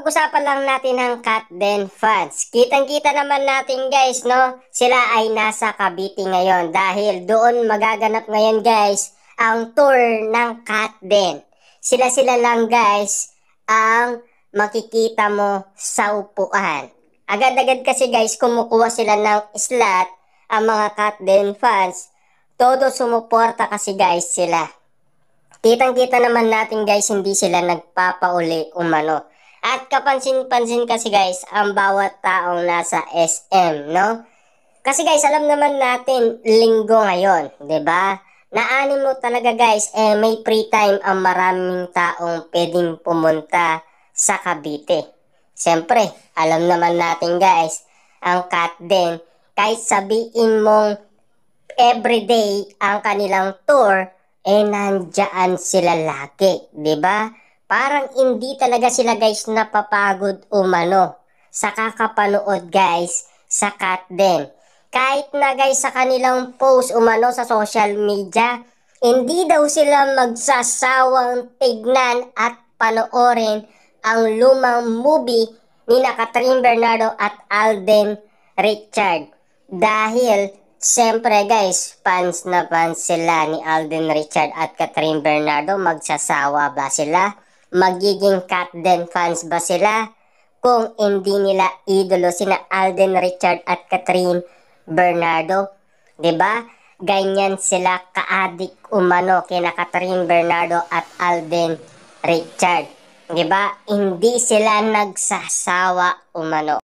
pag-usapan lang natin ang Katden fans. Kitang-kita naman natin guys, no? Sila ay nasa Cavite ngayon dahil doon magaganap ngayon guys ang tour ng Katden. Sila-sila lang guys ang makikita mo sa upuan. Agad-agad kasi guys kumukuha sila ng slot ang mga Katden fans. Todo sumuporta kasi guys sila. Kitang-kita naman natin guys, hindi sila nagpapauli umano. At kapansin-pansin kasi guys, ang bawat taong nasa SM, no? Kasi guys, alam naman natin, linggo ngayon, 'di ba? Naanin mo talaga guys, may free time ang maraming taong pwedeng pumunta sa Cavite. Siyempre, alam naman natin guys, ang Katden, kahit sabihin mong everyday ang kanilang tour, nandyan sila lagi, 'di ba? Parang hindi talaga sila guys napapagod umano sa kakapanood guys sa Katden. Kahit na guys sa kanilang post umano sa social media, hindi daw sila magsasawang tignan at panoorin ang lumang movie ni Catherine Bernardo at Alden Richard. Dahil siyempre guys, fans na fans sila ni Alden Richard at Catherine Bernardo. Magsasawa ba sila? Magiging Katden fans ba sila? Kung hindi nila idolo sina Alden Richard at Catherine Bernardo. 'Di ba? Ganyan sila kaadik umano kina Catherine Bernardo at Alden Richard. 'Di ba? Hindi sila nagsasawa umano.